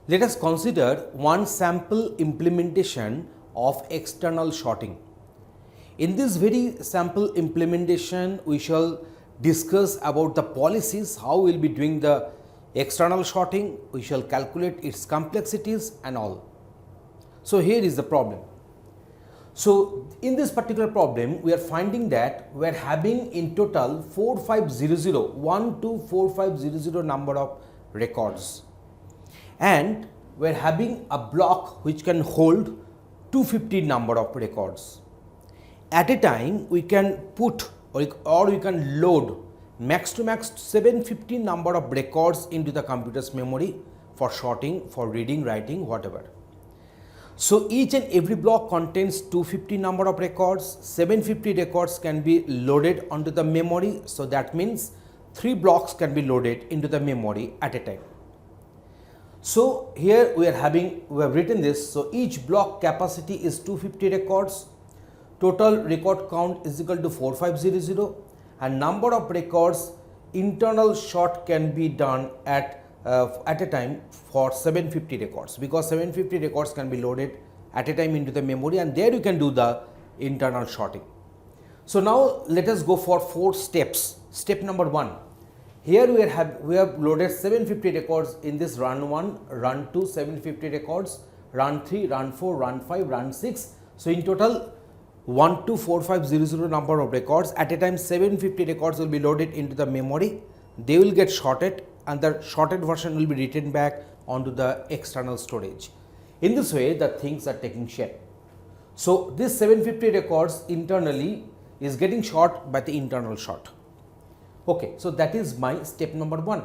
Let us consider one sample implementation of external sorting. In this very sample implementation, we shall discuss about the policies, how we will be doing the external sorting, we shall calculate its complexities and all. So, here is the problem. So, in this particular problem, we are finding that we are having in total 4500 number of records, and we are having a block which can hold 250 number of records. At a time, we can put or we can load max to max 750 number of records into the computer's memory for sorting, for reading, writing, whatever. So, each and every block contains 250 number of records, 750 records can be loaded onto the memory. So, that means 3 blocks can be loaded into the memory at a time. So, here we have written this. So, each block capacity is 250 records, total record count is equal to 4500, and number of records internal sort can be done at a time for 750 records, because 750 records can be loaded at a time into the memory, and there you can do the internal sorting. So, now let us go for 4 steps. Step number 1, here we have loaded 750 records in this run 1, run 2 750 records, run 3, run 4, run 5, run 6. So, in total 124500 number of records. At a time 750 records will be loaded into the memory, they will get sorted, and the sorted version will be written back onto the external storage. In this way, the things are taking shape. So, this 750 records internally is getting sort by the internal sort. Okay, so that is my step number 1.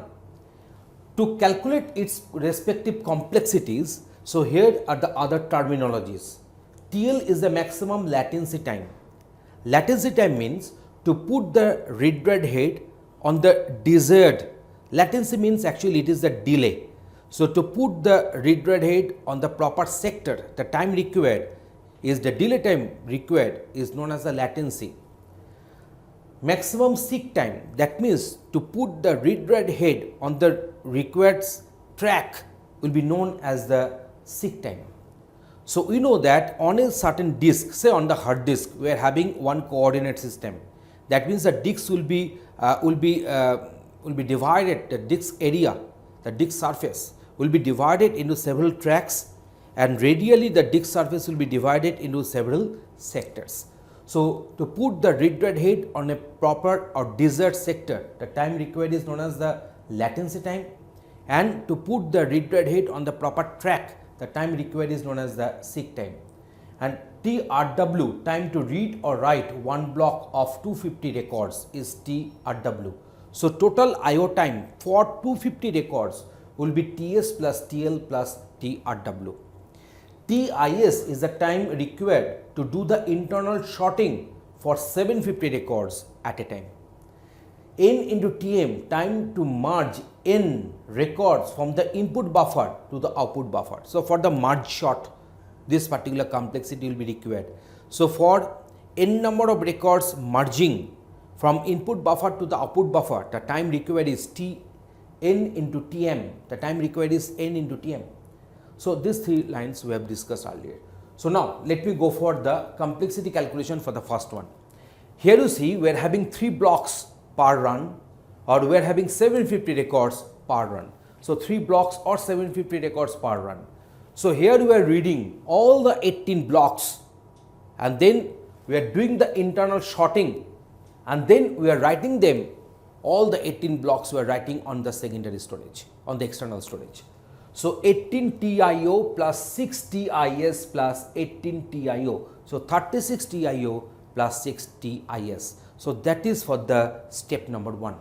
To calculate its respective complexities, so here are the other terminologies. TL is the maximum latency time. Latency time means to put the read-write head on the desired. Latency means actually it is the delay. So, to put the read-write head on the proper sector, the time required is the delay time required is known as the latency. Maximum seek time, that means to put the read-write head on the required track will be known as the seek time. So, we know that on a certain disk, say on the hard disk, we are having one coordinate system. That means the disk will be divided, the disk area, the disk surface will be divided into several tracks, and radially the disk surface will be divided into several sectors. So, to put the read-write head on a proper or desired sector, the time required is known as the latency time, and to put the read-write head on the proper track, the time required is known as the seek time. And TRW, time to read or write one block of 250 records, is TRW. So, total IO time for 250 records will be TS plus TL plus TRW. TIS is the time required to do the internal sorting for 750 records at a time. N into TM, time to merge N records from the input buffer to the output buffer. So, for the merge sort, this particular complexity will be required. So, for N number of records merging from input buffer to the output buffer, the time required is T N into Tm, the time required is N into Tm. So, these 3 lines we have discussed earlier. So, now let me go for the complexity calculation for the first one. Here you see we are having 3 blocks per run, or we are having 750 records per run. So, 3 blocks or 750 records per run. So, here we are reading all the 18 blocks, and then we are doing the internal sorting, and then we are writing them, all the 18 blocks we are writing on the secondary storage, on the external storage. So, 18 TIO plus 6 TIS plus 18 TIO. So, 36 TIO plus 6 TIS. So, that is for the step number 1.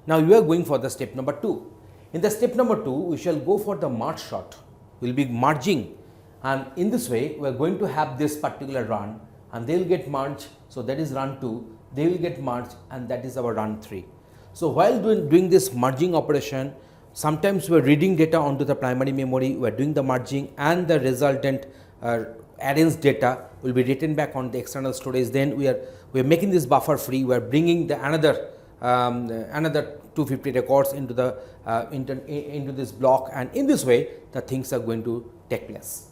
Now, we are going for the step number 2. In the step number 2, we shall go for the merge sort. We will be merging, and in this way, we are going to have this particular run, and they will get merged. So, that is run 2, they will get merged, and that is our run 3. So, while doing this merging operation, sometimes we are reading data onto the primary memory, we are doing the merging, and the resultant arranged data will be written back on the external storage. Then we are making this buffer free, we are bringing the another 250 records into the into this block, and in this way the things are going to take place.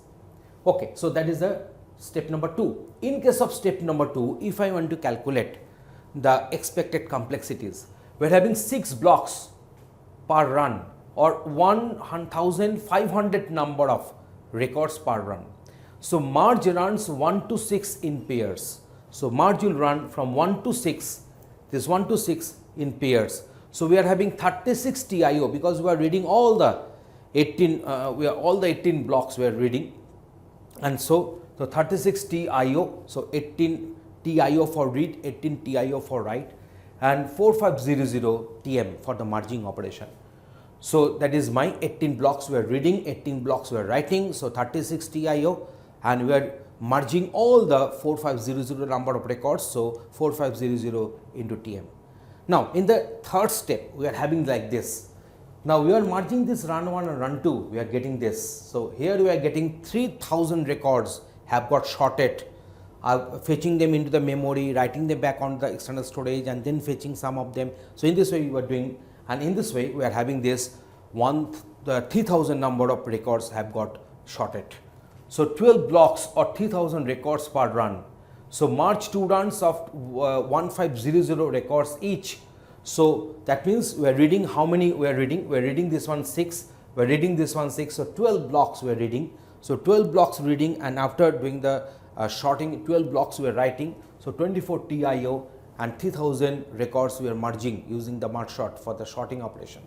Okay, so that is the step number 2. In case of step number 2, if I want to calculate the expected complexities, we are having 6 blocks per run or 1500 number of records per run. So merge runs 1 to 6 in pairs. So merge will run from 1 to 6, this 1 to 6 in pairs. So we are having 36 TIO because we are reading all the 18 all the 18 blocks we are reading, and so 36 TIO, so 18 TIO for read, 18 TIO for write, and 4500 TM for the merging operation. So that is my 18 blocks we are reading, 18 blocks we are writing, so 36 TIO, and we are merging all the 4500 number of records, so 4500 into TM. Now in the third step we are having like this. Now we are merging this run 1 and run 2, we are getting this. So here we are getting 3000 records have got shorted, fetching them into the memory, writing them back on the external storage, and then fetching some of them. So in this way we are doing, and in this way we are having this 3000 number of records have got shorted. So 12 blocks or 3000 records per run. So merge 2 runs of 1500 records each. So that means we are reading how many we are reading? We are reading this one 6, we are reading this one 6, so 12 blocks we are reading. So 12 blocks reading, and after doing the sorting, 12 blocks we are writing. So 24 TIO and 3000 records we are merging using the merge sort for the sorting operation.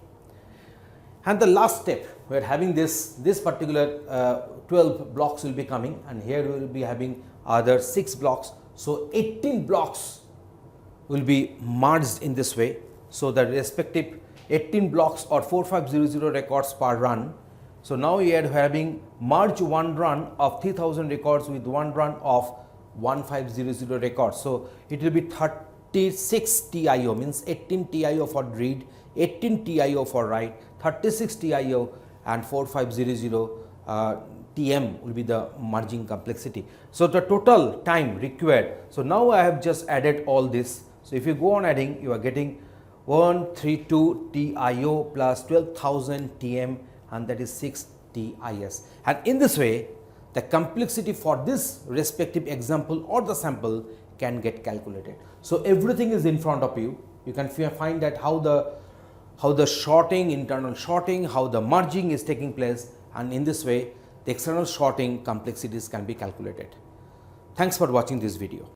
And the last step we are having this particular 12 blocks will be coming, and here we will be having other 6 blocks. So 18 blocks will be merged in this way. So the respective 18 blocks or 4500 records per run. So now we are having merge 1 run of 3000 records with 1 run of 1500 records. So it will be 36 TIO, means 18 TIO for read, 18 TIO for write, 36 TIO, and 4500 TM will be the merging complexity. So the total time required. So now I have just added all this. So if you go on adding, you are getting 132 TIO plus 12,000 TM, and that is 6 TIS. And in this way, the complexity for this respective example or the sample can get calculated. So everything is in front of you. You can find that how the sorting, internal sorting, how the merging is taking place, and in this way the external sorting complexities can be calculated. Thanks for watching this video.